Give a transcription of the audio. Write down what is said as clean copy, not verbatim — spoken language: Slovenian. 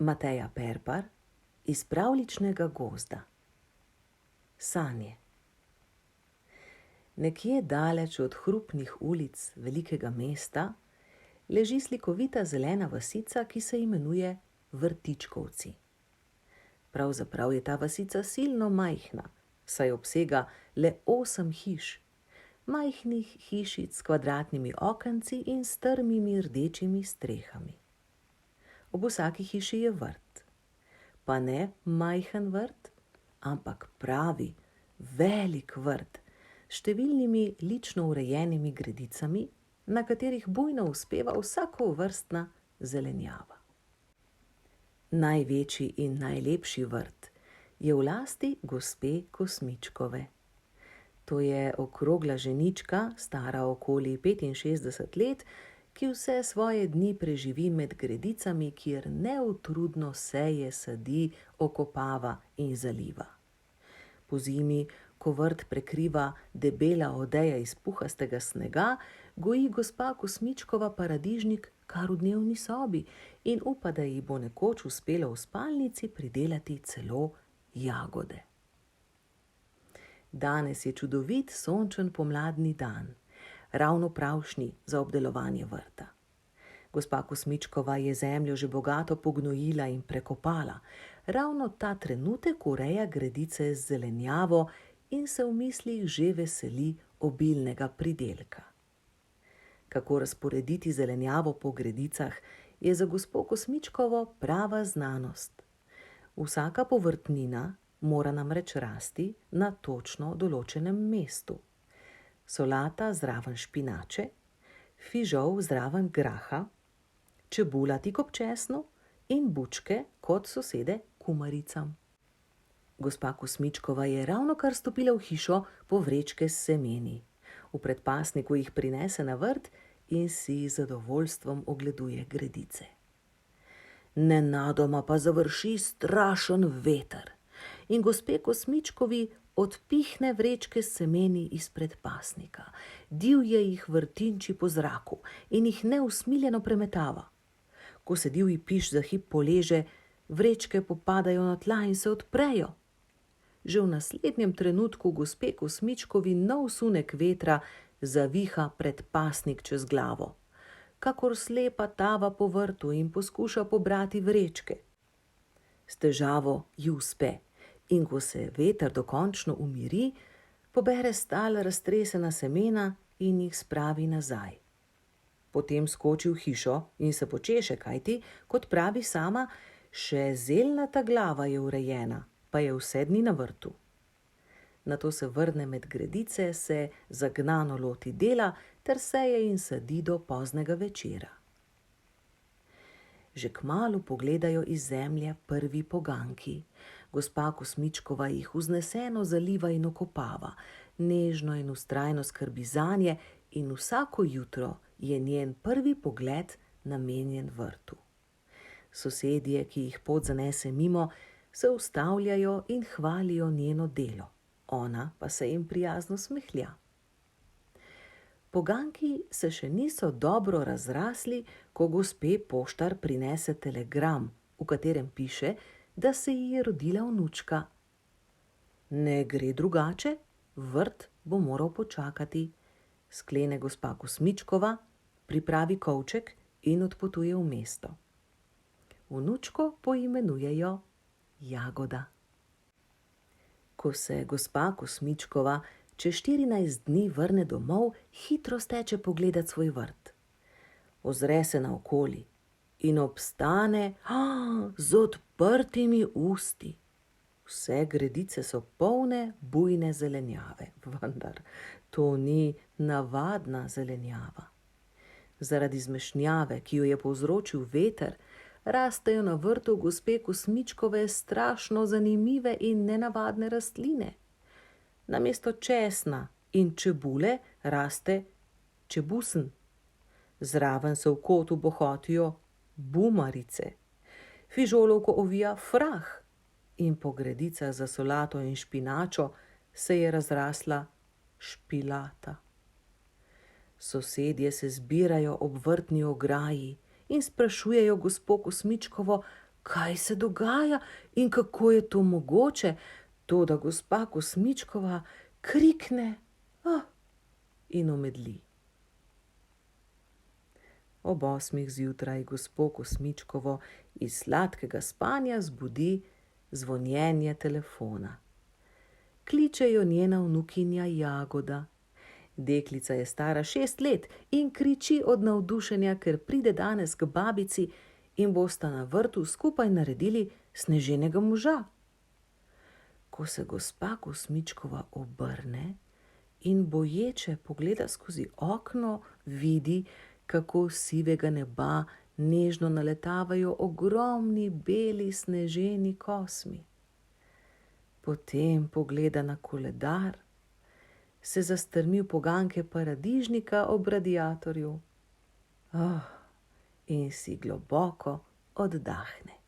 Mateja Perpar iz pravljičnega gozda. Sanje. Nekje daleč od hrupnih ulic velikega mesta leži slikovita zelena vasica, ki se imenuje Vrtičkovci. Pravzaprav je ta vasica silno majhna, saj obsega le 8 hiš, majhnih hišic s kvadratnimi okenci in strmimi rdečimi strehami. Ob vsaki hiši je vrt, pa ne majhen vrt, ampak pravi, velik vrt, s številnimi lično urejenimi gredicami, na katerih bujno uspeva vsakovrstna zelenjava. Največji in najlepši vrt je v lasti gospe Kosmičkove. To je okrogla ženička, stara okoli 65 let, ki vse svoje dni preživi med gredicami, kjer neutrudno seje, sadi, okopava in zaliva. Pozimi, ko vrt prekriva debela odeja iz puhastega snega, goji gospa Kosmičkova paradižnik kar v dnevni sobi in upa, da ji bo nekoč uspelo v spalnici pridelati celo jagode. Danes je čudovit sončen pomladni dan, ravno pravšnji za obdelovanje vrta. Gospa Kosmičkova je zemljo že bogato pognojila in prekopala. Ravno ta trenutek ureja gredice z zelenjavo in se v mislih že veseli obilnega pridelka. Kako razporediti zelenjavo po gredicah, je za gospo Kosmičkovo prava znanost. Vsaka povrtnina mora namreč rasti na točno določenem mestu. Solata zraven špinače, fižol zraven graha, čebula tik ob česnu in bučke kot sosede kumaricam. Gospa Kosmičkova je ravnokar stopila v hišo po vrečke s semeni. V predpasniku jih prinese na vrt in si z zadovoljstvom ogleduje gredice. Nenadoma pa završi strašen veter in gospe Kosmičkovi odpihne vrečke s semeni iz predpasnika. Divje jih vrtinči po zraku in jih neusmiljeno premetava. Ko se divji piš za hip poleže, vrečke popadajo na tla in se odprejo. Že v naslednjem trenutku gospe Kosmičkovi nov sunek vetra zaviha predpasnik čez glavo. Kakor slepa tava po vrtu in poskuša pobrati vrečke. S težavo ji uspe in ko se veter dokončno umiri, pobere stala raztresena semena in jih spravi nazaj. Potem skoči v hišo in se počeše, kajti, kot pravi sama, še zeljnata glava je urejena, pa je vse dni na vrtu. Nato se vrne med gredice, se zagnano loti dela ter seje in sadi do poznega večera. Že kmalu pogledajo iz zemlje prvi poganjki. Gospa Kosmičkova jih vzneseno zaliva in okopava, nežno in vztrajno skrbi zanje in vsako jutro je njen prvi pogled namenjen vrtu. Sosedje, ki jih pot zanese mimo, se ustavljajo in hvalijo njeno delo. Ona pa se jim prijazno smehlja. Poganjki se še niso dobro razrasli, ko gospe poštar prinese telegram, v katerem piše, da se ji je rodila vnučka. Ne gre drugače, vrt bo moral počakati, sklene gospa Kosmičkova, pripravi kovček in odpotuje v mesto. Vnučko poimenujejo Jagoda. Ko se gospa Kosmičkova čez 14 dni vrne domov, hitro steče pogledat svoj vrt. Ozre se naokoli in obstane z odprtimi usti. Vse gredice so polne bujne zelenjave, vendar to ni navadna zelenjava. Zaradi zmešnjave, ki jo je povzročil veter, rastejo na vrtu gospe Kosmičkove strašno zanimive in nenavadne rastline. Namesto česna in čebule raste čebusen. Zraven se v kotu bohotijo bumarice. Fižolovko ovija frah in po gredicah za solato in špinačo se je razrasla špilata. Sosedje se zbirajo ob vrtni ograji in sprašujejo gospo Kosmičkovo, kaj se dogaja in kako je to mogoče, to, da gospa Kosmičkova krikne in omedli. Ob 8 zjutraj gospo Kosmičkovo iz sladkega spanja zbudi zvonjenje telefona. Kliče jo njena vnukinja Jagoda. Deklica je stara 6 let in kriči od navdušenja, ker pride danes k babici in bosta na vrtu skupaj naredili sneženega moža. Ko se gospa Kosmičkova obrne in boječe pogleda skozi okno, vidi, kako s sivega neba nežno naletavajo ogromni beli sneženi kosmi. Potem pogleda na koledar, se zastrmi v poganjke paradižnika ob radiatorju in si globoko oddahne.